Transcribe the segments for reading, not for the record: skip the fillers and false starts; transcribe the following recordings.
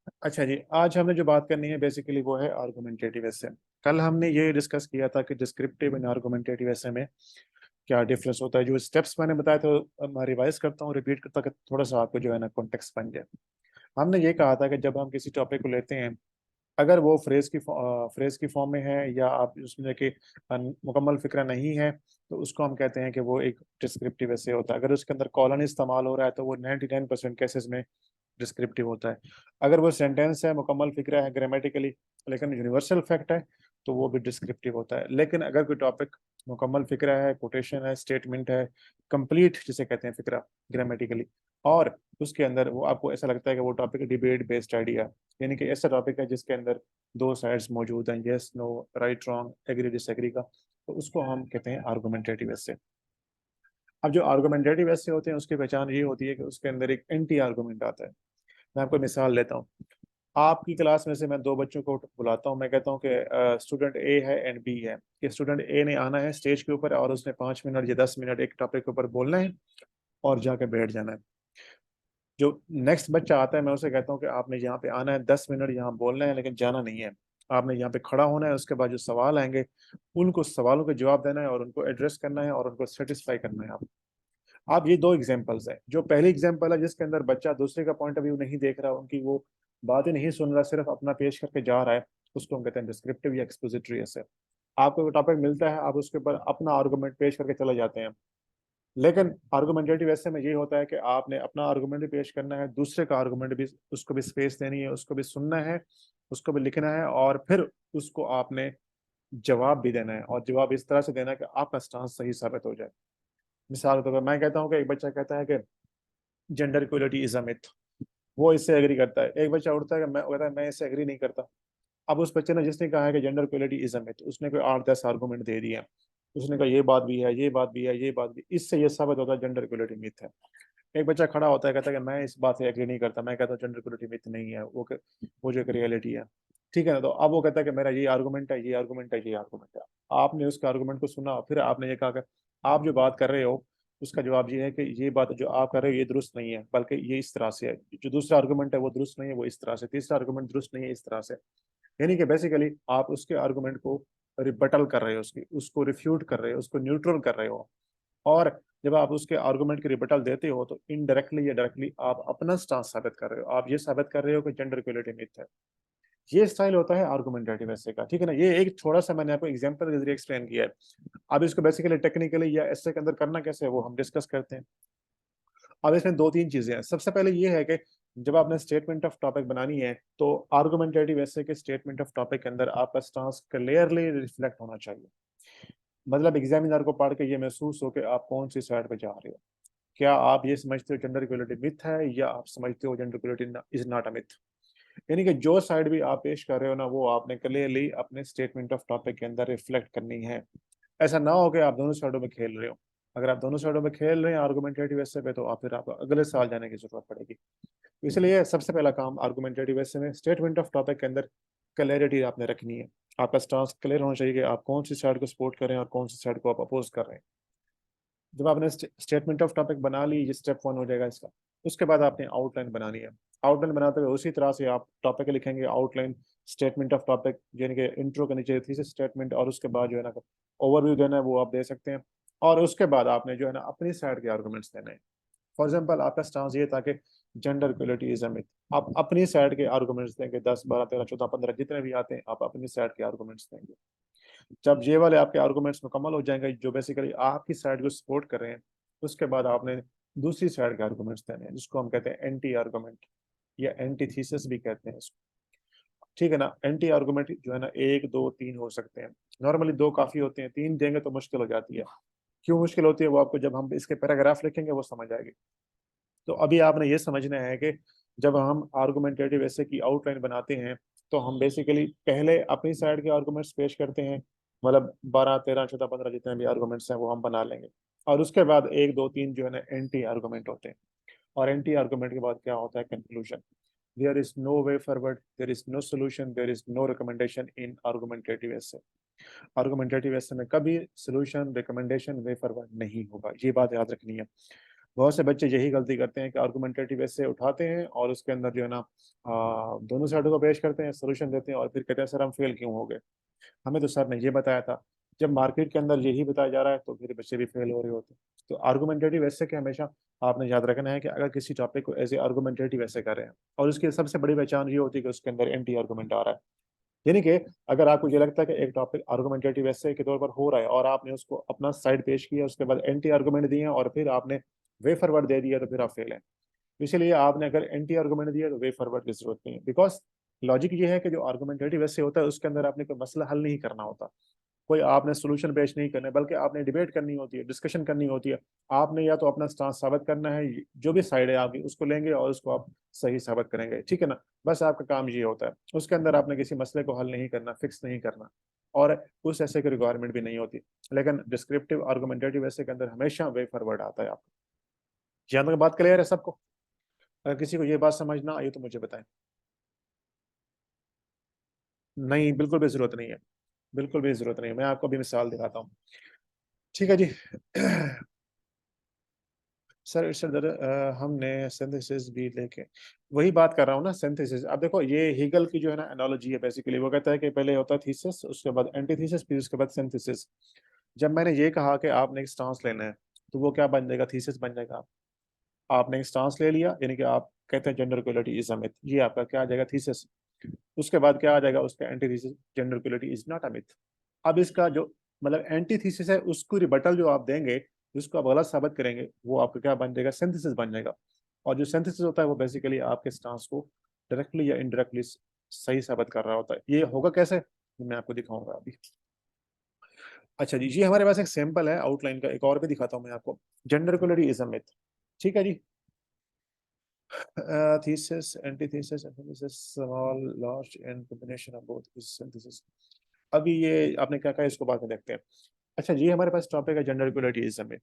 अच्छा जी, आज हमने जो बात करनी है बेसिकली वो है आर्गुमेंटेटिव एसे। कल हमने ये डिस्कस किया था कि डिस्क्रिप्टिव एंड आर्गुमेंटेटिव एसे में क्या डिफरेंस होता है। जो स्टेप्स मैंने बताया था मैं रिवाइज करता हूँ, रिपीट करता कि थोड़ा सा आपको जो है ना कॉन्टेक्स्ट बन जाए। हमने ये कहा था कि जब हम किसी टॉपिक को लेते हैं, अगर वो फ्रेज की फॉर्म में है या आप उसमें कि मुकम्मल फिक्रा नहीं है, तो उसको हम कहते हैं कि वो एक डिस्क्रिप्टिव ऐसे होता है। अगर उसके अंदर कॉलन इस्तेमाल हो रहा है तो वो 99% केसेस में डिस्क्रिप्टिव होता है। अगर वो सेंटेंस है, मुकम्मल फिक्रा है ग्रामेटिकली, लेकिन यूनिवर्सल फैक्ट है, तो वो भी डिस्क्रिप्टिव होता है। लेकिन अगर कोई टॉपिक मुकम्मल फिक्रा है, कोटेशन है, स्टेटमेंट है, कंप्लीट जिसे कहते हैं फिक्रा ग्रामेटिकली, और उसके अंदर वो आपको ऐसा लगता है कि वो टॉपिक डिबेट बेस्ड आइडिया, यानी कि ऐसा टॉपिक है जिसके अंदर दो साइड्स मौजूद हैं, yes no, right wrong, agree disagree का, तो उसको हम कहते हैं आर्गुमेंटेटिव एसे। अब जो आर्गुमेंटेटिव एसे होते हैं उसकी पहचान ये होती है कि उसके अंदर एक एंटी आर्गुमेंट आता है। मैं आपको मिसाल लेता हूँ। आपकी क्लास में से मैं दो बच्चों को बुलाता हूँ, मैं कहता हूँ कि स्टूडेंट ए है एंड बी है, कि स्टूडेंट ए ने आना है स्टेज के ऊपर और उसने 5 मिनट या 10 मिनट एक टॉपिक के ऊपर बोलना है और जाके बैठ जाना है। जो नेक्स्ट बच्चा आता है मैं उसे कहता हूँ कि आपने यहाँ पे आना है, 10 मिनट यहाँ बोलना है लेकिन जाना नहीं है। आपने यहाँ पे खड़ा होना है, उसके बाद जो सवाल आएंगे उनको सवालों के जवाब देना है और उनको एड्रेस करना है और उनको सेटिस्फाई करना है। आप ये दो एग्जांपल्स हैं। जो पहली एग्जांपल है जिसके अंदर बच्चा दूसरे का पॉइंट ऑफ व्यू नहीं देख रहा, उनकी वो बातें नहीं सुन रहा, सिर्फ अपना पेश करके जा रहा है, उसको हम कहते हैं डिस्क्रिप्टिव या एक्सपोजिटरी ऐसे। आपको टॉपिक मिलता है, आप उसके ऊपर अपना आर्गुमेंट पेश करके चले जाते हैं। लेकिन आर्गुमेंटेटिव ऐसे में ये होता है कि आपने अपना आर्गुमेंट भी पेश करना है, दूसरे का आर्गुमेंट भी, उसको भी स्पेस देनी है, उसको भी सुनना है, उसको भी लिखना है, और फिर उसको आपने जवाब भी देना है, और जवाब इस तरह से देना है कि आपका स्टांस सही साबित हो जाए। मिसाल के तौर पर मैं कहता हूँ कि एक बच्चा कहता है कि gender equality is a myth, वो इससे एग्री करता है। एक बच्चा उठता है कि मैं कहता है मैं इससे एग्री नहीं करता। अब उस बच्चे ने जिसने कहा है कि gender equality is a myth, उसने कोई 8-10 आर्गुमेंट दे दिए। उसने कहा ये बात भी है, ये बात भी है, ये बात भी, इससे ये साबित होता है जेंडर इक्वलिटी मिथ है। एक बच्चा खड़ा होता है, कहता है कि मैं इस बात से एग्री नहीं करता, मैं कहता हूँ जेंडर इक्वलिटी मिथ नहीं है, वो जो एक रियलिटी है। ठीक है ना, तो अब वो कहता है कि मेरा ये आर्गुमेंट है, ये आर्गुमेंट है, ये आर्गुमेंट है। आपने उसके आर्गुमेंट को सुना, फिर आपने ये कहा कि आप जो बात कर रहे हो उसका जवाब ये है कि ये बात जो आप कर रहे हो ये दुरुस्त नहीं है, बल्कि ये इस तरह से है। जो दूसरा आर्गुमेंट है वो दुरुस्त नहीं है, वो इस तरह से। तीसरा आर्गुमेंट दुरुस्त नहीं है, इस तरह से। यानी कि बेसिकली आप उसके आर्गुमेंट को रिबटल कर रहे हो, उसकी उसको रिफ्यूट कर रहे हो, उसको न्यूट्रल कर रहे हो। और जब आप उसके आर्गुमेंट की रिबटल देते हो तो इनडायरेक्टली या डायरेक्टली आप अपना स्टांस साबित कर रहे हो। आप ये साबित कर रहे हो कि जेंडर इक्वलिटी मिथ है। ये स्टाइल होता है आर्गुमेंटेटिव एसे का। ठीक है ना, ये एक थोड़ा सा मैंने आपको एग्जांपल के जरिए एक्सप्लेन किया है। अब इसको बेसिकली टेक्निकली या एसे के अंदर करना कैसे है वो हम डिस्कस करते हैं। अब इसमें दो तीन चीजें हैं। सबसे पहले ये है कि जब आपने स्टेटमेंट ऑफ टॉपिक बनानी है तो आर्गुमेंटेटिव एसे के स्टेटमेंट ऑफ टॉपिक के अंदर आपका स्टांस क्लियरली रिफ्लेक्ट होना चाहिए। मतलब एग्जामिनर को पढ़ के ये महसूस हो कि आप कौन सी साइड पे जा रहे हो। क्या आप ये समझते हो जेंडर इक्वलिटी मिथ है, या आप समझते हो gender equality is not a myth. यानी कि जो साइड भी आप पेश कर रहे हो ना, वो आपने क्लियरली अपने स्टेटमेंट ऑफ टॉपिक के अंदर रिफ्लेक्ट करनी है। ऐसा ना हो कि आप दोनों साइडों में खेल रहे हो। अगर आप दोनों साइडों में खेल रहे हैं आर्गुमेंटेटिव ऐसे पे, तो आप फिर आपको अगले साल जाने की जरूरत पड़ेगी। तो इसलिए सबसे पहला काम आर्गुमेंटेटिव ऐसे में स्टेटमेंट ऑफ टॉपिक के अंदर क्लैरिटी आपने रखनी है। आपका स्टांस क्लियर होना चाहिए कि आप कौन सी साइड को सपोर्ट कर रहे हैं और कौन सी साइड को आप अपोज कर रहे हैं। जब आपने स्टेटमेंट ऑफ टॉपिक बना ली, ये स्टेप वन हो जाएगा इसका। उसके बाद आपने आउटलाइन बनानी है। आउटलाइन बनाते हुए उसी तरह से आप टॉपिक लिखेंगे, आउटलाइन, स्टेटमेंट ऑफ टॉपिक, यानी कि इंट्रो करनी चाहिए थी स्टेटमेंट, और उसके बाद जो है ना ओवरव्यू देना है वो आप दे सकते हैं। और उसके बाद आपने जो है ना अपनी साइड के आर्गुमेंट्स देने हैं। फॉर एग्जाम्पल आपका स्टांस ये था कि gender equality is a myth. आप अपनी साइड के आर्गुमेंट्स देंगे, 10 12 13 14 15 जितने भी आते हैं आप अपनी साइड के आर्गुमेंट्स देंगे। जब ये वाले आपके आर्गुमेंट्स मुकम्मल हो जाएंगे जो बेसिकली आपकी साइड को सपोर्ट कर रहे हैं, उसके बाद आपने दूसरी साइड के आर्गुमेंट्स देने हैं, जिसको हम कहते हैं एंटी आर्गुमेंट या एंटी थीसिस भी कहते हैं इसको। ठीक है ना, एंटी आर्गुमेंट जो है ना एक दो तीन हो सकते हैं। नॉर्मली दो काफी होते हैं, तीन देंगे तो मुश्किल हो जाती है। क्यों मुश्किल होती है वो आपको जब हम इसके पैराग्राफ लिखेंगे वो समझ आएगी। तो अभी आपने ये समझना है कि जब हम आर्गुमेंटेटिव ऐसे की आउटलाइन बनाते हैं तो हम बेसिकली पहले अपनी साइड के आर्गुमेंट्स पेश करते हैं। मतलब 12 13 14 15 जितने भी आर्गुमेंट्स हैं वो हम बना लेंगे। और उसके बाद एक दो तीन जो है ना एंटी आर्गुमेंट होते हैं। और एंटी आर्गुमेंट के बाद क्या होता है, conclusion. There is no way forward, there is no solution, there is no recommendation in argumentative essay. Argumentative essay में कभी सोल्यूशन, रिकमेंडेशन, वे फॉरवर्ड नहीं होगा, ये बात याद रखनी है। बहुत से बच्चे यही गलती करते हैं कि आर्गुमेंटेटिव ऐसे उठाते हैं और उसके अंदर जो है ना दोनों साइडों को पेश करते हैं, सोल्यूशन देते हैं और फिर कहते हैं सर हम फेल क्यों हो गए, हमें तो सर ने ये बताया था। जब मार्केट के अंदर यही बताया जा रहा है तो फिर बच्चे भी फेल हो रहे होते हैं। तो आर्गुमेंटेटिव ऐसे कि हमेशा आपने याद रखना है कि अगर किसी टॉपिक को एज ए आर्गुमेंटेटिव ऐसे कर रहे हैं और उसकी सबसे बड़ी पहचान ये होती है कि उसके अंदर एंटी आर्गुमेंट आ रहा है। यानी कि अगर आपको ये लगता है कि एक टॉपिक आर्गुमेंटेटिव ऐसे के तौर पर हो रहा है और आपने उसको अपना साइड पेश किया, उसके बाद एंटी आर्गुमेंट दिए और फिर आपने वे फॉरवर्ड दे दिया, तो फिर आप फेल हैं। इसीलिए आपने अगर एंटी आर्गुमेंट दिया तो वे फॉरवर्ड की जरूरत नहीं है, बिकॉज लॉजिक ये है कि जो आर्गुमेंटेटिव ऐसे होता है उसके अंदर आपने कोई मसला हल नहीं करना होता, कोई आपने सोल्यूशन पेश नहीं करना है, बल्कि आपने डिबेट करनी होती है, डिस्कशन करनी होती है। आपने या तो अपना स्टांस साबित करना है, जो भी साइड है आपकी उसको लेंगे और उसको आप सही साबित करेंगे, ठीक है ना। बस आपका काम ये होता है, उसके अंदर आपने किसी मसले को हल नहीं करना, फिक्स नहीं करना, और उस ऐसे की रिक्वायरमेंट भी नहीं होती। लेकिन डिस्क्रिप्टिव आर्गुमेंटेटिव ऐसे के अंदर हमेशा वे फॉरवर्ड आता है आपका। जहां तक बात क्लियर है सबको? अगर किसी को ये बात समझ ना आई तो मुझे बताएं। नहीं, बिल्कुल भी जरूरत नहीं है, बिल्कुल भी जरूरत नहीं है, मैं आपको भी मिसाल दिखाता हूँ। ठीक है जी। सर इट्स हमने सिंथेसिस भी लेके वही बात कर रहा हूँ ना, सिंथेसिस। अब देखो ये हीगल की जो है ना एनालॉजी है, बेसिकली वो कहता है कि पहले होता है थीसिस, उसके बाद एंटीथीसिस, फिर उसके बाद सिंथेसिस। जब मैंने ये कहा कि आपने एक स्टांस लेना है तो वो क्या बन जाएगा, थीसिस बन जाएगा। आपने एक स्टांस ले लिया, यानी कि आप कहते हैं gender equality is a myth, ये आपका क्या आ जाएगा, थीसिस। उसके बाद क्या आ जाएगा, उसका antithesis, gender equality is not a myth. अब इसका जो मतलब एंटीथीसिस है उसको रिबटल जो आप देंगे, जिसको आप गलत साबित करेंगे, वो आपका क्या बन जाएगा, सिंथेसिस बन जाएगा। और जो सिंथेसिस होता है वो बेसिकली आपके स्टांस को डायरेक्टली या इनडायरेक्टली सही साबित कर रहा होता है। ये होगा कैसे, ये मैं आपको दिखाऊंगा अभी। अच्छा जी, ये हमारे पास एक सैंपल है आउटलाइन का, एक और भी दिखाता हूँ मैं आपको। Gender equality is a myth, ठीक है जी। thesis, antithesis, antithesis, small, large, and combination of both is synthesis। अभी ये आपने क्या कहा, इसको बाद में देखते हैं। अच्छा, ये हमारे पास टॉपिक है जेंडर इक्वलिटी इज समिट।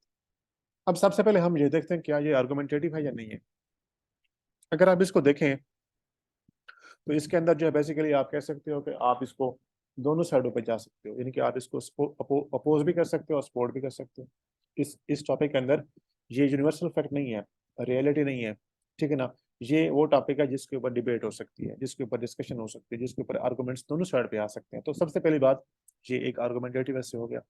अब सबसे पहले हम ये देखते हैं क्या ये आर्गुमेंटेटिव है या नहीं है। अगर आप इसको देखें तो इसके अंदर जो है बेसिकली आप कह सकते हो कि आप इसको दोनों साइडों पे जा सकते हो, यानी कि आप इसको अपोज भी कर सकते हो और सपोर्ट भी कर सकते हो। इस टॉपिक के अंदर ये यूनिवर्सल फैक्ट नहीं है, रियलिटी नहीं है, ठीक है ना। ये वो टॉपिक है जिसके ऊपर डिबेट हो सकती है, जिसके ऊपर डिस्कशन हो सकती है, जिसके ऊपर आर्गुमेंट्स दोनों साइड पे आ सकते हैं। तो सबसे पहली बात, ये एक आर्गुमेंटेटिव ऐसे हो गया।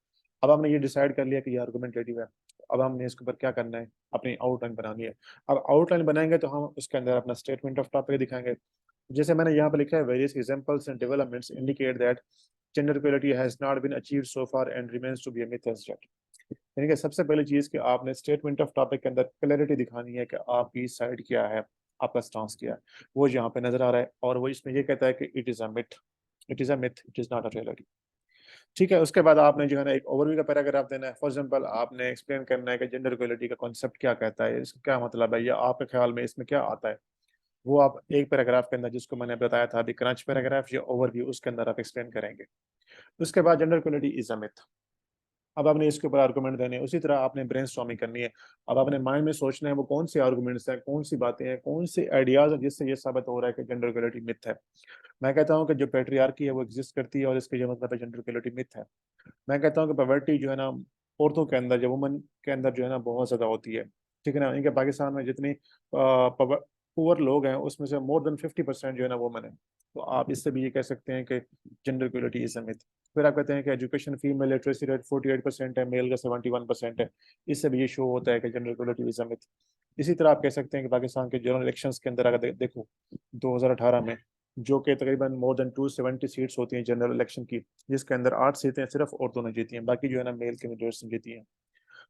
अब हमने ये डिसाइड कर लिया कि ये आर्गुमेंटेटिव है। अब हमने इसके ऊपर क्या करना है, अपनी आउटलाइन बनानी है। अब आउटलाइन बनाएंगे तो हम उसके अंदर अपना स्टेटमेंट ऑफ टॉपिक दिखाएंगे। जैसे मैंने यहाँ पे लिखा है, various examples and developments indicate that gender equality has not been achieved so far and remains to be a myth as yet. यानी कि सबसे पहली चीज कि आपने स्टेटमेंट ऑफ टॉपिक के अंदर क्लैरिटी दिखानी है कि आपकी साइड क्या है, आपका स्टांस क्या है, वो यहाँ पे नजर आ रहा है। और वो इसमें ये कहता है कि it is a myth, it is a myth, it is not a reality. ठीक है, उसके बाद आपने जो है ना एक ओवरव्यू का पैराग्राफ देना है। फॉर एग्जांपल आपने एक्सप्लेन करना है कि जेंडर इक्वलिटी का कॉन्सेप्ट क्या कहता है, इसका क्या मतलब है, या आपके ख्याल में इसमें क्या आता है। वो आप एक पैराग्राफ के अंदर, जिसको मैंने बताया था अभी क्रंच पैराग्राफ या ओवरव्यू, उसके अंदर आप एक्सप्लेन करेंगे। उसके बाद gender equality is a myth. अब आपने इसके ऊपर आर्गुमेंट देने हैं, उसी तरह आपने ब्रेनस्टॉर्मिंग करनी है। अब आपने माइंड में सोचना है वो कौन से आर्गुमेंट्स हैं, कौन सी बातें हैं, कौन से आइडियाज हैं जिससे ये साबित हो रहा है कि जेंडर इक्वलिटी मिथ है। मैं कहता हूँ कि जो पेट्रियार्की है वो एग्जिस्ट करती है और इसके जो मतलब है जेंडर इक्वलिटी मिथ है। मैं कहता हूँ कि पॉवर्टी जो है ना औरतों के अंदर, जो वुमन के अंदर जो है ना बहुत ज्यादा होती है, ठीक है ना। इनके पाकिस्तान में जितनी पुअर लोग हैं उसमें से मोर देन 50% जो है ना वुमन है। तो आप इससे भी ये कह सकते हैं कि gender equality is a myth. फिर आप कहते हैं कि एजुकेशन फीमेल लिटरेसी रेट 48% है, मेल का 71% है। इससे भी ये शो होता है कि gender equality is a myth. इसी तरह आप कह सकते हैं कि पाकिस्तान के जनरल इलेक्शंस के अंदर अगर देखो 2018 में, जो कि तकरीबन मोर देन 270 सीट्स होती हैं जनरल इलेक्शन की, जिसके अंदर 8 सीटें सिर्फ औरतों ने जीती हैं, बाकी जो है ना मेल कैंडिडेट्स ने जीती हैं।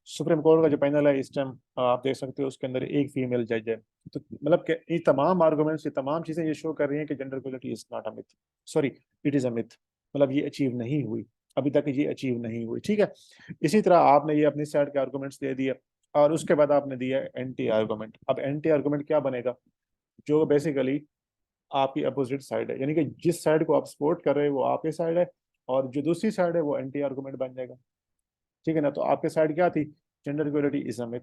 सुप्रीम कोर्ट का जो पैनल है इस टाइम आप देख सकते हो, उसके अंदर एक फीमेल जज है। तो मतलब कि ये तमाम आर्गुमेंट्स, ये तमाम चीजें ये शो कर रही हैं कि gender equality is not a myth, sorry, it is a myth. मतलब ये अचीव नहीं हुई, अभी तक ये अचीव नहीं हुई, ठीक है। इसी तरह आपने ये अपनी साइड के आर्गुमेंट्स दे दिए और उसके बाद आपने दिया एंटी आर्गुमेंट। अब एंटी आर्गुमेंट क्या बनेगा, जो बेसिकली आपकी अपोजिट साइड है, यानी कि जिस साइड को आप सपोर्ट कर रहे हो वो आपकी साइड है, और जो दूसरी साइड है वो एंटी आर्गुमेंट बन जाएगा, ठीक है ना। तो आपके साइड क्या थी, gender equality is a myth.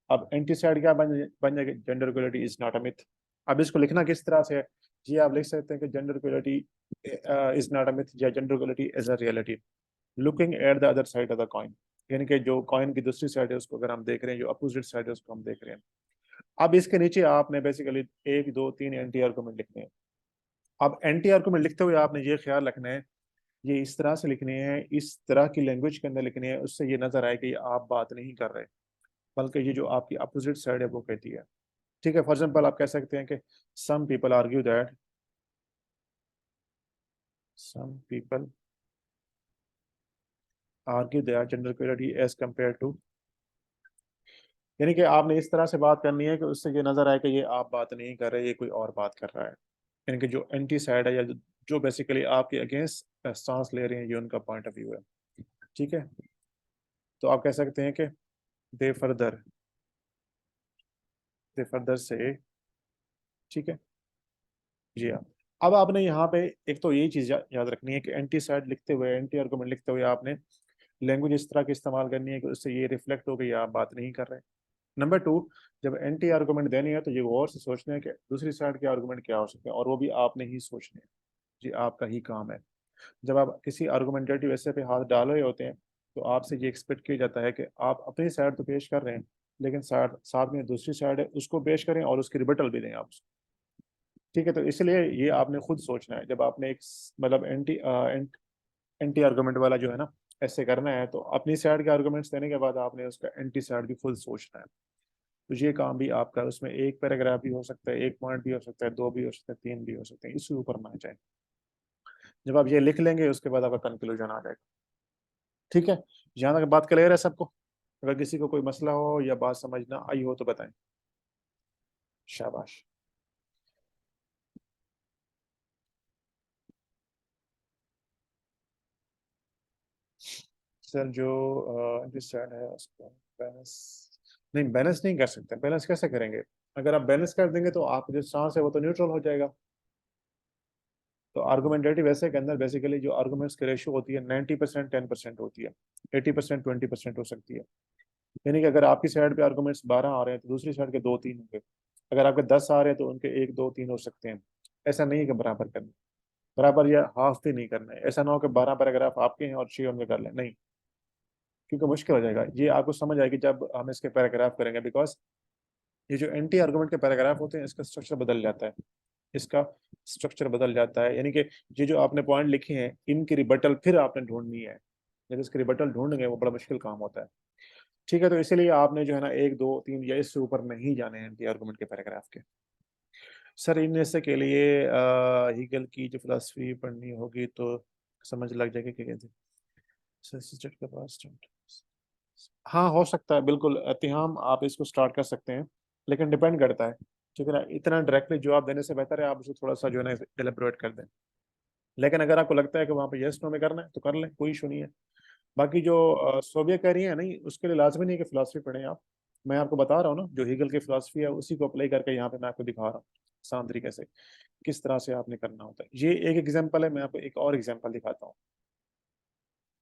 अब एंटी साइड क्या बन जाएगी, gender equality is not a myth. अब इसको लिखना किस तरह से है, जी आप लिख सकते हैं कि gender equality is not a myth या gender equality is a reality, looking at the other side of the coin. यानी कि जो कॉइन की दूसरी साइड है उसको अगर हम देख रहे हैं, जो अपोजिट साइड है उसको हम देख रहे हैं। अब इसके नीचे आपने बेसिकली 1 2 3 एंटी आर्गुमेंट लिखने हैं। अब एंटी आर्गुमेंट लिखते हुए आपने ये ख्याल रखना है, ये इस तरह से लिखने हैं, इस तरह की लैंग्वेज के अंदर लिखने हैं, उससे ये नजर आए कि आप बात नहीं कर रहे, बल्कि ये जो आपकी अपोजिट साइड है वो कहती है। ठीक है, फॉर एग्जाम्पल आप कह सकते हैं कि some people argue that, some people argue that gender equality as compare to, यानी कि आपने इस तरह से बात करनी है कि उससे ये नजर आए कि ये आप बात नहीं कर रहे, ये कोई और बात कर रहा है। यानी कि जो एंटी साइड है या जो बेसिकली आपके अगेंस्ट सांस ले रहे हैं, ये उनका पॉइंट ऑफ व्यू है। ठीक है, तो आप कह सकते हैं कि दे फर्दर, दे फर्दर से, ठीक है जी हाँ। अब आपने यहाँ पे एक तो यही चीज याद रखनी है कि एंटी साइड लिखते हुए, एंटी आर्गुमेंट लिखते हुए आपने लैंग्वेज इस तरह की इस्तेमाल करनी है कि उससे ये रिफ्लेक्ट हो कि आप बात नहीं कर रहे। नंबर टू, जब एंटी आर्गुमेंट देनी है तो ये गौर से सोचना है कि दूसरी साइड के आर्गुमेंट क्या हो सकते हैं, और वो भी आपने ही सोचने हैं। जी, आपका ही काम है। जब आप किसी आर्गुमेंटेटिव ऐसे पे हाथ डाल रहे होते हैं तो आपसे ये एक्सपेक्ट किया जाता है कि आप अपनी साइड तो पेश कर रहे हैं, लेकिन साथ साथ में दूसरी साइड है उसको पेश करें और उसकी रिबटल भी दें आप उसको। ठीक है, तो इसलिए ये आपने खुद सोचना है। जब आपने एक मतलब एंटी आर्गुमेंट वाला जो है ना ऐसे करना है, तो अपनी साइड के आर्गुमेंट्स देने के बाद आपने उसका एंटी साइड भी खुद सोचना है। तो ये काम भी आपका, उसमें एक पैराग्राफ भी हो सकता है, एक पॉइंट भी हो सकता है, दो भी हो सकता है, तीन भी हो सकते हैं, इससे ऊपर ना जाए। जब आप ये लिख लेंगे उसके बाद आपका कंक्लूजन आ जाएगा। ठीक है, यहाँ तक बात क्लियर है सबको? अगर किसी को कोई मसला हो या बात समझ ना आई हो तो बताएं। शाबाश। सर जो जिस साइड है उसको बैलेंस, नहीं बैलेंस नहीं कर सकते। बैलेंस कैसे करेंगे? अगर आप बैलेंस कर देंगे तो आप जो सांस है वो तो न्यूट्रल हो जाएगा। तो आर्गुमेंटेटिव ऐसे के अंदर बेसिकली जो आर्गुमेंट्स की रेशियो होती है 90% 10% होती है, 80% 20% हो सकती है। यानी कि अगर आपकी साइड पे आर्गुमेंट्स 12 आ रहे हैं तो दूसरी साइड के 2 3 होंगे। अगर आपके 10 आ रहे हैं तो उनके 1 2 3 हो सकते हैं। ऐसा नहीं है कि बराबर करना, बराबर या हाफ भी नहीं करना है। ऐसा ना हो कि 12 पैराग्राफ आपके हैं और 6 उनके कर लें, नहीं, क्योंकि मुश्किल हो जाएगा। ये आपको समझ आएगी जब हम इसके पैराग्राफ करेंगे, बिकॉज ये जो एंटी आर्गुमेंट के पैराग्राफ होते हैं इसका स्ट्रक्चर बदल जाता है, इसका स्ट्रक्चर बदल जाता है। यानी कि ये जो आपने पॉइंट लिखे हैं इनकी रिबटल फिर आपने ढूंढनी है। जब इसकी रिबटल ढूंढेंगे वो बड़ा मुश्किल काम होता है। ठीक है, तो इसीलिए आपने जो है ना 1 2 3 या इससे ऊपर नहीं जाने हैं एंटी आर्गुमेंट के पैराग्राफ के। सर इन ऐसे के लिए हीगल की जो फिलॉसफी पढ़नी होगी तो समझ लग जाएगी क्या कहते हैं। सर के पास हाँ हो सकता है, बिल्कुल एतिहाम आप इसको स्टार्ट कर सकते हैं, लेकिन डिपेंड करता है। ठीक है ना, इतना डायरेक्टली जवाब देने से बेहतर है आप उसे थोड़ा सा जो है ना एलेबोरेट कर दें। लेकिन अगर आपको लगता है कि वहाँ पे यस नो में करना है तो कर लें, कोई इशू नहीं है। बाकी जो सोबिया कह रही है नहीं, उसके लिए लाजमी नहीं कि फिलासफी पढ़ें आप। मैं आपको बता रहा हूँ ना, जो हीगल की फिलासफी है उसी को अप्लाई करके यहाँ पे मैं आपको दिखा रहा हूँ आसान तरीके से किस तरह से आपने करना होता है। ये एक एग्जाम्पल है, मैं आपको एक और एग्जाम्पल दिखाता हूँ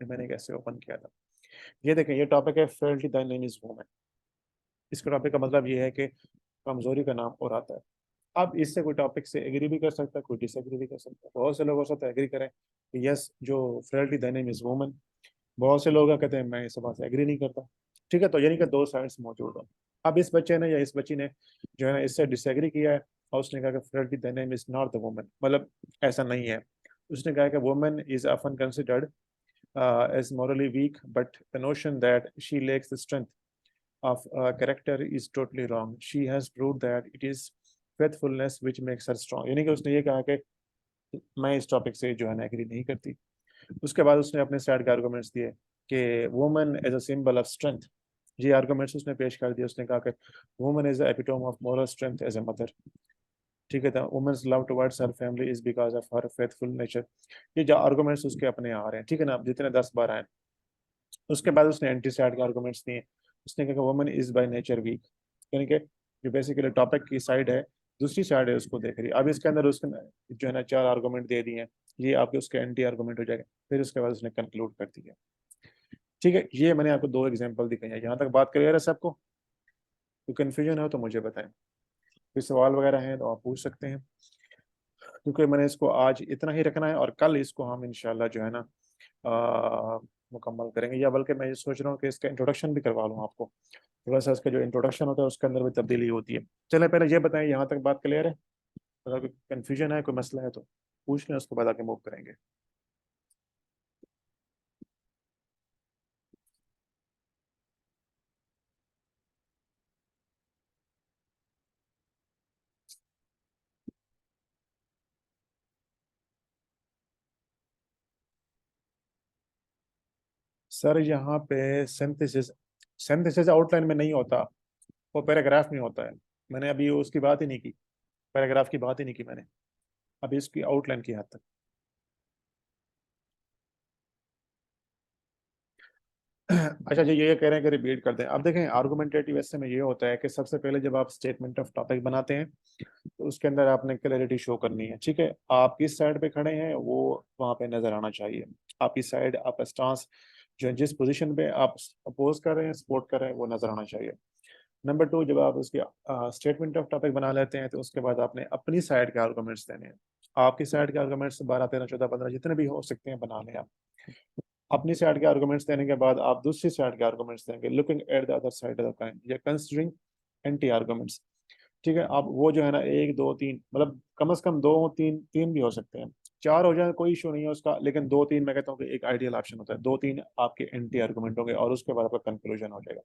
कि मैंने कैसे ओपन किया था। ये देखें, ये टॉपिक है फेल्टी द नेम इज वुमन। इसका टॉपिक का मतलब ये है कि कमजोरी का नाम और आता है। अब इससे कोई टॉपिक से एग्री भी कर सकता है, कोई डिसएग्री भी कर सकता है। बहुत से लोग हो सकता है एग्री करें कि यस जो friendly the name is woman. बहुत से लोग कहते हैं मैं इस बात से एग्री नहीं करता। ठीक है, तो यानी कि दो साइड्स मौजूद है। अब इस बच्चे ने या इस बच्ची ने जो है ना इससे डिसएग्री किया है, और उसने कहा कि friendly the name is not the woman, मतलब ऐसा नहीं है। उसने कहा कि woman is often considered as morally weak, but the notion that she lacks the strength of character is totally wrong. She has proved that it is faithfulness which makes her strong. यानी कि उसने ये कहा कि मैं इस topic से जो है ना एग्री नहीं करती। उसके बाद उसने अपने साइड के आर्गुमेंट्स दिए कि woman as a symbol of strength. ये आर्गुमेंट्स उसने पेश कर दिए। उसने कहा कि woman is the epitome of moral strength as a mother. ठीक है, था women's love towards her family is because of her faithful nature. ये जो आर्गुमेंट्स उसके अपने आ रहे हैं, ठीक है ना, जितने 10 12 हैं। उसके बाद उसने एंटी साइड के आर्गुमेंट्स दिए। उसने कहा woman is by nature weak, यानी कि जो बेसिकली टॉपिक की साइड है, दूसरी साइड है उसको देख रही है। अब इसके अंदर उसने जो है ना 4 आर्गुमेंट दे दिए हैं, ये आपके उसके एंटी आर्गुमेंट हो जाएगा। फिर उसके बाद उसने कंक्लूड कर दिया। ठीक है, ये मैंने आपको 2 एग्जाम्पल दिखाई है। यहाँ तक बात क्लियर है सबको? कोई कन्फ्यूजन हो तो मुझे बताएं, कोई सवाल वगैरह है तो आप पूछ सकते हैं। क्योंकि मैंने इसको आज इतना ही रखना है और कल इसको हम इंशाल्लाह जो है ना मुकम्मल करेंगे, या बल्कि मैं ये सोच रहा हूँ कि इसका इंट्रोडक्शन भी करवा लूँ आपको। थोड़ा सा इसका जो इंट्रोडक्शन होता है उसके अंदर भी तब्दीली होती है। चले पहले ये बताएं, यहाँ तक बात क्लियर है? अगर कोई कन्फ्यूजन है, कोई मसला है तो पूछ लें, उसके बाद आगे मूव करेंगे। सर यहाँ पे सिंथेसिस, सिंथेसिस आउटलाइन में नहीं होता, वो पैराग्राफ में होता है। मैंने अभी उसकी बात ही नहीं की, पैराग्राफ की बात ही नहीं की मैंने अभी, इसकी आउटलाइन की हद तक। अच्छा जी, ये कह रहे हैं कि रिपीट कर दें। अब देखें, आर्गुमेंटेटिव ऐसे में ये होता है कि सबसे पहले जब आप स्टेटमेंट ऑफ टॉपिक बनाते हैं तो उसके अंदर आपने क्लैरिटी शो करनी है। ठीक है, आप किस साइड पे खड़े हैं वो वहां पे नजर आना चाहिए। आपकी साइड, आपका स्टांस जो है, जिस पोजीशन पे आप अपोज कर रहे हैं, सपोर्ट कर रहे हैं, वो नजर आना चाहिए। नंबर टू, जब आप उसकी स्टेटमेंट ऑफ टॉपिक बना लेते हैं तो उसके बाद आपने अपनी साइड के आर्गुमेंट्स देने हैं। आपकी साइड के आर्गुमेंट्स 12, 13, 14, 15 जितने भी हो सकते हैं बना लें आप। अपनी साइड के आर्गुमेंट्स देने के बाद आप दूसरी साइड के आर्गुमेंट्स देंगे, looking at the other side of the coin या कंसिडरिंग एंटी आर्गुमेंट्स। ठीक है, आप वो जो है ना, एक दो तीन, मतलब कम से कम दो तीन, तीन भी हो सकते हैं, चार हो जाए कोई इशू नहीं है उसका, लेकिन दो तीन मैं कहता हूँ कि एक आइडियल ऑप्शन होता है। दो तीन आपके एंटी आर्गुमेंट होंगे और उसके बाद आपका कंक्लूजन हो जाएगा।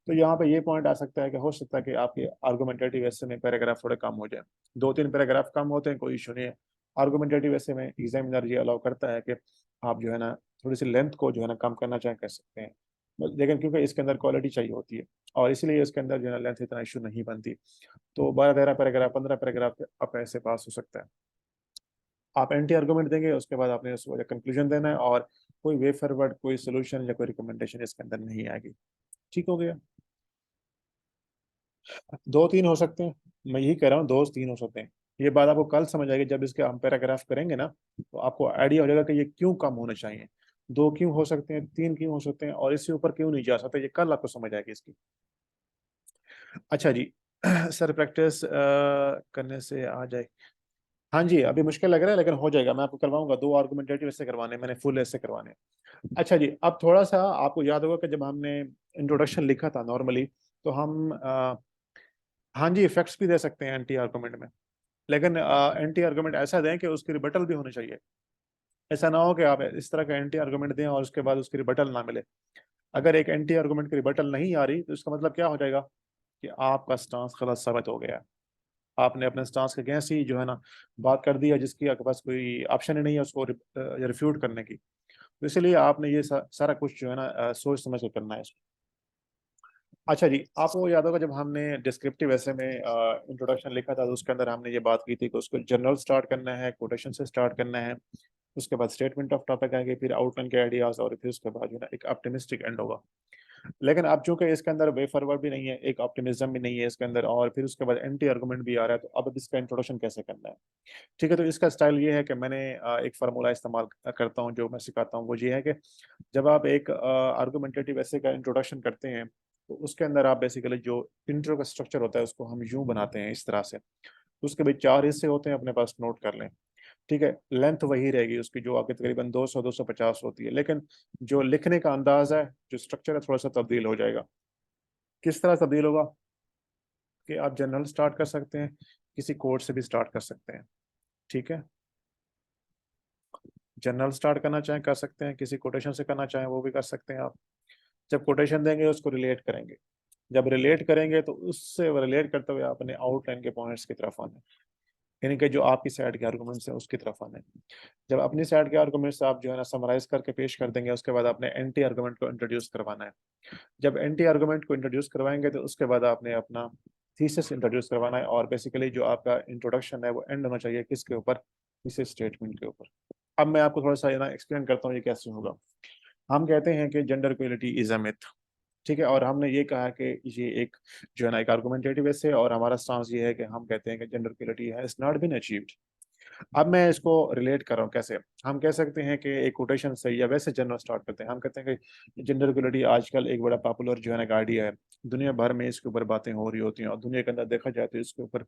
तो यहाँ पे ये पॉइंट आ सकता है कि हो सकता है कि आपके आर्गुमेंटेटिव ऐसे में पैराग्राफ थोड़े कम हो जाए। दो तीन पैराग्राफ कम होते हैं, कोई इशू नहीं है। आर्गुमेंटेटिव ऐसे में एग्जामिनर ये अलाउ करता है कि आप जो है ना थोड़ी सी लेंथ को जो है ना कम करना चाहें कर सकते हैं, लेकिन क्योंकि इसके अंदर क्वालिटी चाहिए होती है और इसलिए इसके अंदर जो है ना लेंथ इतना इशू नहीं बनती। तो 12, 13 पैराग्राफ, 15 पैराग्राफ आप ऐसे पास हो सकता है। आप एंटी आर्गुमेंट देंगे, उसके बाद आपने उसको कंक्लूजन देना है, और कोई वे फॉरवर्ड, कोई सोल्यूशन या कोई रिकमेंडेशन इसके अंदर नहीं आएगी। ठीक हो गया? दो तीन हो सकते हैं, मैं यही कह रहा हूँ, दो तीन हो सकते हैं। ये बात आपको कल समझ आएगी जब इसके हम पैराग्राफ करेंगे ना, तो आपको आइडिया हो जाएगा कि ये क्यों कम होना चाहिए, दो क्यों हो सकते हैं, तीन क्यों हो सकते हैं, और इससे ऊपर क्यों नहीं जा सकते। ये कल आपको समझ आएगी इसकी। अच्छा जी। सर प्रैक्टिस करने से आ जाए। हाँ जी, अभी मुश्किल लग रहा है लेकिन हो जाएगा, मैं आपको करवाऊंगा। दो आर्गुमेंटेटिव ऐसे करवाने हैं मैंने, फुल ऐसे करवाने हैं। अच्छा जी, अब थोड़ा सा आपको याद होगा कि जब हमने इंट्रोडक्शन लिखा था नॉर्मली, तो हम हाँ जी, इफेक्ट्स भी दे सकते हैं एंटी आर्गुमेंट में, लेकिन एंटी आर्गुमेंट ऐसा दें कि उसकी रिबटल भी होनी चाहिए। ऐसा ना हो कि आप इस तरह का एंटी आर्गुमेंट दें और उसके बाद उसकी रिबटल ना मिले। अगर एक एंटी आर्गुमेंट की रिबटल नहीं आ रही तो इसका मतलब क्या हो जाएगा कि आपका स्टांस गलत साबित हो गया है। आपने अपने स्टांस के अगेंस्ट ही जो है ना बात कर दी है, जिसकी आपके पास कोई ऑप्शन ही नहीं है उसको रिफ्यूट करने की। तो इसलिए आपने ये सारा कुछ जो है ना सोच समझ के करना है इसको। अच्छा जी, आपको याद होगा जब हमने डिस्क्रिप्टिव ऐसे में इंट्रोडक्शन लिखा था तो उसके अंदर हमने ये बात की थी कि उसको जनरल स्टार्ट करना है, कोटेशन से स्टार्ट करना है, उसके बाद स्टेटमेंट ऑफ टॉपिक आएंगे, फिर आउटलाइन के आइडियाज, और फिर उसके बाद जो है ना एक ऑप्टिमिस्टिक एंड होगा। लेकिन अब चूंकि इसके अंदर वे फॉरवर्ड भी नहीं है, एक ऑप्टिमिज्म भी नहीं है इसके अंदर, और फिर उसके बाद एंटी आर्गुमेंट भी आ रहा है, तो अब इसका इंट्रोडक्शन कैसे करना है? ठीक है, तो इसका स्टाइल ये है कि मैंने एक फार्मूला इस्तेमाल करता हूँ, जो मैं सिखाता हूँ वो ये है कि जब आप एक आर्गुमेंटेटिव ऐसे का इंट्रोडक्शन करते हैं तो उसके अंदर आप बेसिकली जो इंट्रो का स्ट्रक्चर होता है उसको हम यूं बनाते हैं इस तरह से। उसके भी चार हिस्से होते हैं, अपने पास नोट कर लें। ठीक है, लेंथ वही रहेगी उसकी जो आपके तकरीबन 200, 250 होती है, लेकिन जो लिखने का अंदाज है, जो स्ट्रक्चर है, थोड़ा सा तब्दील हो जाएगा। किस तरह तब्दील होगा कि आप जनरल स्टार्ट कर सकते हैं, किसी कोड से भी स्टार्ट कर सकते हैं। ठीक है, जनरल स्टार्ट करना चाहें कर सकते हैं, किसी कोटेशन से करना चाहें वो भी कर सकते हैं आप। जब कोटेशन देंगे उसको रिलेट करेंगे, जब रिलेट करेंगे तो उससे रिलेट करते हुए अपने आउटलाइन के पॉइंट्स की तरफ आने, यानी कि जो आपकी साइड के आर्गुमेंट्स हैं उसकी तरफ आने। जब अपनी साइड के आर्गुमेंट्स आप जो है ना समराइज करके पेश कर देंगे, उसके बाद आपने एंटी आर्गुमेंट को इंट्रोड्यूस करवाना है। जब एंटी आर्गुमेंट को इंट्रोड्यूस करवाएंगे तो उसके बाद आपने अपना थीसिस इंट्रोड्यूस करवाना है, और बेसिकली जो आपका इंट्रोडक्शन है वो एंड होना चाहिए किसके ऊपर, किसी स्टेटमेंट के ऊपर। अब मैं आपको थोड़ा सा ना एक्सप्लेन करता हूँ ये कैसे होगा। हम कहते हैं कि gender equality is a myth. ठीक है, और हमने ये कहा कि ये एक जो है ना एक आर्गुमेंटेटिव है, और हमारा स्टांस ये है कि हम कहते हैं कि gender equality has not been achieved. अब मैं इसको रिलेट कर रहा हूँ कैसे। हम कह सकते हैं कि एक कोटेशन से, या वैसे जनरल स्टार्ट करते हैं, हम कहते हैं कि जेंडर इक्वलिटी आजकल एक बड़ा पॉपुलर जो है ना आइडिया है। दुनिया भर में इसके ऊपर बातें हो रही होती हैं, और दुनिया के अंदर देखा जाए तो इसके ऊपर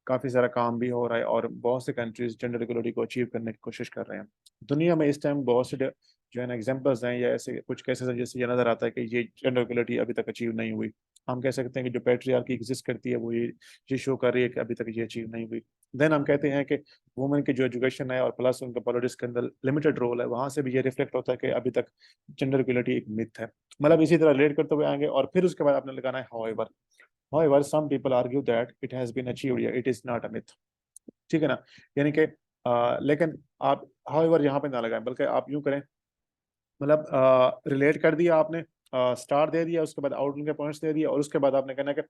काफ़ी सारा काम भी हो रहा है, और बहुत से कंट्रीज जेंडर इक्वलिटी को अचीव करने की कोशिश कर रहे हैं। दुनिया में इस टाइम बहुत से जो है ना एग्जांपल्स हैं या ऐसे कुछ केसेस हैं जैसे ये नजर आता है कि ये जेंडर इक्वलिटी अभी तक अचीव नहीं हुई। हम कह सकते हैं कि जो पैट्रियार्की एग्जिस्ट करती है वो ये शो कर रही है कि अभी तक ये अचीव नहीं हुई। देन हम कहते हैं कि वुमेन की जो एजुकेशन है और प्लस उनका पॉलिटिक्स के अंदर लिमिटेड रोल है, वहां से भी ये रिफ्लेक्ट होता है कि अभी तक जेंडर इक्वलिटी एक मिथ है। मतलब इसी तरह रिलेट करते हुए आएंगे और फिर उसके बाद आपने लगाना है however. However some people argue that it has been achieved, it is not a myth. ठीक है ना। यानी कि लेकिन आप हाउएवर यहाँ पे ना लगाएं, बल्कि आप यूं करें, मतलब रिलेट कर दिया आपने, स्टार दे दिया, उसके बाद आउटलाइन के पॉइंट्स दे दिया, और उसके बाद आपने कहना है कि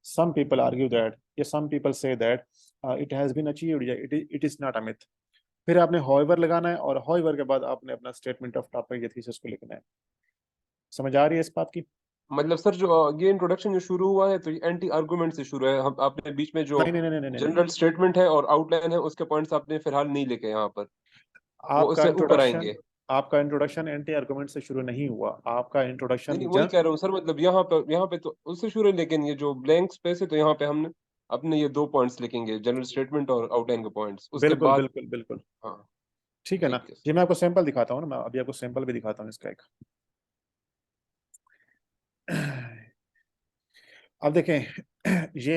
सम पीपल आर्ग्यू दैट या some people say that it has been achieved या it is not a myth. फिर आपने हॉइवर लगाना है और हॉइवर के बाद आपने अपना स्टेटमेंट ऑफ टॉपिक या थीसिस को लिखना है। समझ आ रही है इस बात की? मतलब सर जो ये इंट्रोडक्शन जो शुरू हुआ है तो ये एंटी आर्गुमेंट से शुरू है। हम आपने बीच में जो नहीं नहीं नहीं नहीं नहीं नहीं। जनरल स्टेटमेंट है और आउटलाइन है उसके पॉइंट्स आपने फिलहाल नहीं लिखे यहाँ पर, वो आपका उससे ऊपर इंट्रोडक्शन आएंगे। आपका इंट्रोडक्शन एंटी आर्गुमेंट से शुरू नहीं हुआ, आपका नहीं इंट्रोडक्शन नहीं, वही कह रहा हूँ सर, मतलब यहाँ पे तो उससे शुरू है, लेकिन ये जो ब्लैंक स्पेस है तो यहाँ पे हमने अपने ये दो पॉइंट्स लिखेंगे, जनरल स्टेटमेंट और आउटलाइन के पॉइंट्स, उसके बिल्कुल बाद। बिल्कुल बिल्कुल। हाँ ठीक है ना। ठीक है। ये मैं आपको सैंपल दिखाता हूँ ना, मैं अभी आपको सैंपल भी दिखाता हूँ इसका एक। अब देखें, ये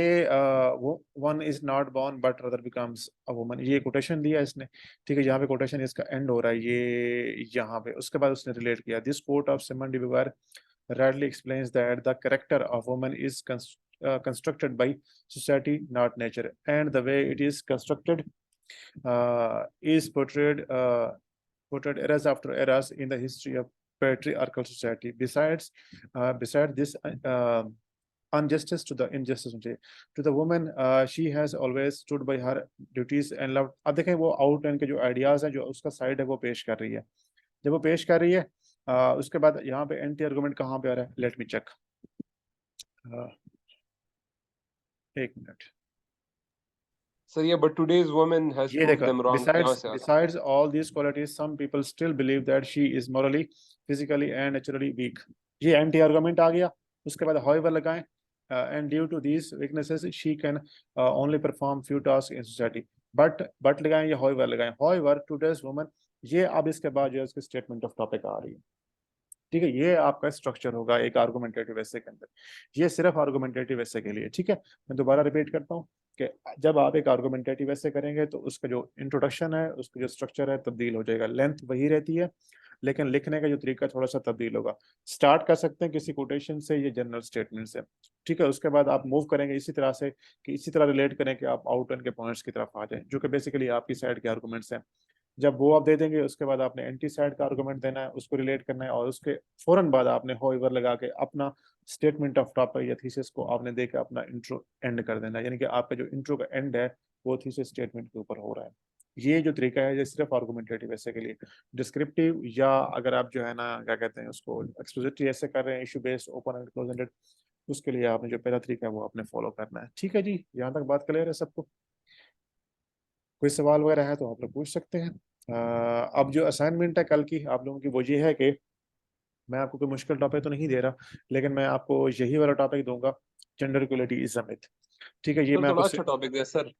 वो one is not born but rather becomes a woman, ये कोटेशन दिया इसने। ठीक है, यहाँ पे कोटेशन इसका एंड हो रहा है ये यहाँ पे। उसके बाद उसने रिलेट किया, this quote of Simone de beauvoir rightly explains that the character of woman is constructed by society, not nature, and the way it is constructed is portrayed eras after eras in the history of patriarchal society. Besides this injustice to the injustice to the woman, she has always stood by her duties and loved. अब देखें वो outline के जो ideas हैं जो उसका side है वो पेश कर रही है। जब वो पेश कर रही है उसके बाद यहाँ पे एंटी आर्गुमेंट कहाँ पे आ रहा है, लेट मी चेक। एक मिनट। सर ये बट टुडेज वुमन हैज ये प्रूव देखो, देम रॉन्ग यहाँ besides से आ रहा besides all these qualities some people still believe that she is morally, physically and naturally weak। ये एंटी आर्गुमेंट आ गया। उसके बाद however लगाएं, and due to these weaknesses she can only perform few tasks in society। but लगाएं या however लगाएं, however today's woman, ये अब इसके बाद जो है उसकी स्टेटमेंट ऑफ टॉपिक आ रही है। ठीक है, ये आपका स्ट्रक्चर होगा एक आर्गुमेंटेटिव एसे के अंदर। ये सिर्फ आर्गुमेंटेटिव एसे के लिए। ठीक है, मैं दोबारा रिपीट करता हूँ कि जब आप एक आर्गुमेंटेटिव एसे करेंगे तो उसका जो इंट्रोडक्शन है, उसका जो स्ट्रक्चर है तब्दील हो जाएगा। लेंथ वही रहती है लेकिन लिखने का जो तरीका थोड़ा सा तब्दील होगा। स्टार्ट कर सकते हैं किसी कोटेशन से या जनरल स्टेटमेंट से। ठीक है, उसके बाद आप मूव करेंगे इसी तरह से कि इसी तरह रिलेट करें कि आप आउटलाइन के पॉइंट्स की तरफ आ जाएं, जो कि बेसिकली आपकी साइड के आर्गुमेंट्स हैं। जब वो आप दे देंगे उसके बाद आपने एंटी साइड का आर्गुमेंट देना है, उसको रिलेट करना है, और उसके फौरन बाद आपने होइवर लगा के अपना स्टेटमेंट ऑफ टॉपिक या थीसिस को आपने देकर अपना इंट्रो एंड कर देना है। यानी कि आपका जो इंट्रो का एंड है वो थीसिस स्टेटमेंट के ऊपर हो रहा है। ये जो तरीका है ये सिर्फ आर्गुमेंटेटिव ऐसे के लिए। डिस्क्रिप्टिव या अगर आप जो है ना क्या कहते हैं उसको एक्सपोजिटरी ऐसे कर रहे हैं, issue based open and close ended, उसके लिए आपने जो पहला तरीका है वो आपने फॉलो करना है। ठीक है जी, यहाँ तक बात क्लियर है सबको? कोई सवाल वगैरह है तो आप लोग पूछ सकते हैं। अब जो असाइनमेंट है कल की आप लोगों की वो ये है कि मैं आपको कोई मुश्किल टॉपिक तो नहीं दे रहा, लेकिन मैं आपको यही वाला टॉपिक दूंगा, gender equality is a myth. ठीक है, ये सर मैं थोड़ा आपको अच्छा टॉपिक दें सर।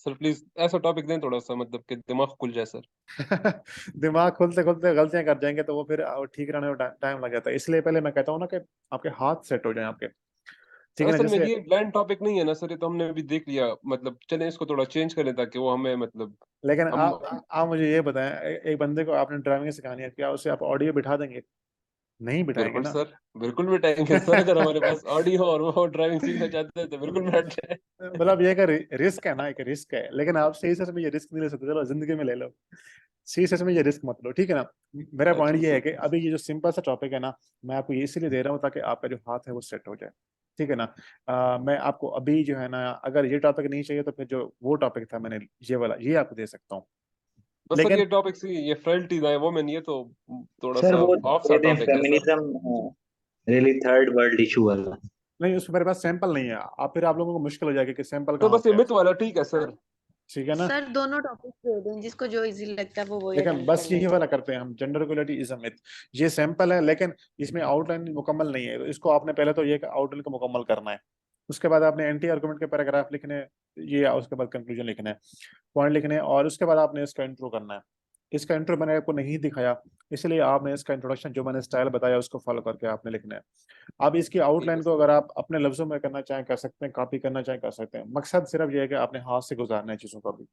सर प्लीज ऐसा टॉपिक दें थोड़ा सा, मतलब कि दिमाग खुल जाए सर। दिमाग खुलते खुलते गलतियां कर जाएंगे तो वो फिर ठीक रहने में टाइम लग जाता है, इसलिए पहले मैं कहता हूँ ना कि आपके हाथ सेट हो जाए आपके। सर ठीक है ना, असल में जैसे ये ब्लैंड टॉपिक नहीं है ना सर, ये तो हमने अभी देख लिया, मतलब चले इसको थोड़ा चेंज करें ताकि वो हमें मतलब लेकिन हम। आप मुझे ये बताएं, एक बंदे को आपने ड्राइविंग सिखानी है, क्या उसे आप ऑडियो बिठा देंगे? नहीं बिठाएंगे बिल्कुल ना। सर, बिल्कुल बैठाएंगे सर, अगर हमारे पास ऑडियो और वो ड्राइविंग सीखना चाहते हैं तो बिल्कुल बैठ जाए। मतलब ये एक रिस्क है ना, एक रिस्क है, लेकिन आप सही सच में ये रिस्क नहीं ले सकते। चलो जिंदगी में ले लो, सही सच में ये रिस्क मत लो। ठीक है ना। मेरा अच्छा पॉइंट ये है सर। कि अभी ये जो सिंपल सा टॉपिक है ना, मैं आपको ये इसीलिए दे रहा हूँ ताकि आपका जो हाथ है वो सेट हो जाए। ठीक है ना। मैं आपको अभी जो है ना, अगर ये टॉपिक नहीं चाहिए तो फिर जो वो टॉपिक था मैंने ये वाला ये आपको दे सकता हूँ। बस सर लेकिन ये टॉपिक सी, ये फ्रैलिटी है वोमेन, ये तो थोड़ा सर सा वो ऑफ सा दे दें टॉपिक है sir. Feminism, really third world issue वाला। नहीं, उसमें मेरे पास सैंपल नहीं है, आप फिर आप लोगों को मुश्किल हो जाएगी कि सैंपल तो कहाँ बस ये पे है। मिथ वाला ठीक है सर। ठीक है ना। सर दोनों टॉपिक दे दें, जिसको जो इजी लगता है वो वही लेकिन अटेम्प्ट कर बस यही लेगा। वाला करते हैं हम, gender equality is a myth. ये सैंपल है लेकिन इसमें आउटलाइन मुकम्मल नहीं है, तो इसको आपने पहले तो ये आउटलाइन को मुकम्मल करना है। उसके बाद आपने एंटी आर्गुमेंट के पैराग्राफ लिखने हैं, ये उसके बाद कंक्लूजन लिखना है, पॉइंट लिखने हैं, और उसके बाद आपने इसका इंट्रो करना है। इसका इंट्रो मैंने आपको नहीं दिखाया, इसलिए आपने इसका इंट्रोडक्शन जो मैंने स्टाइल बताया उसको फॉलो करके आपने लिखना है। अब इसकी आउटलाइन को अगर आप अपने लफ्जों में करना चाहें कर सकते हैं, कॉपी करना चाहें कर सकते हैं, मकसद सिर्फ ये है कि आपने हाथ से गुजारना है चीज़ों को भी।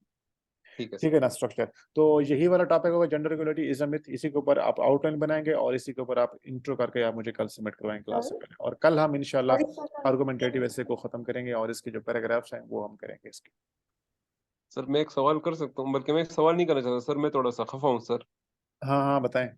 ठीक है ठीक है ना स्ट्रक्चर। तो यही वाला टॉपिक होगा gender equality is a myth, इसी के ऊपर आप आउटलाइन बनाएंगे और इसी के ऊपर आप इंट्रो करके आप मुझे कल सबमिट करवाएंगे क्लास से पहले, और कल हम इंशाल्लाह आर्गुमेंटेटिव ऐसे को खत्म करेंगे और इसके जो पैराग्राफ्स हैं वो हम करेंगे इसके। सर। मैं एक सवाल कर सकता हूँ, बल्कि मैं एक सवाल नहीं करना चाहता सर, मैं थोड़ा सा खफा हूँ सर। हाँ हाँ बताएं।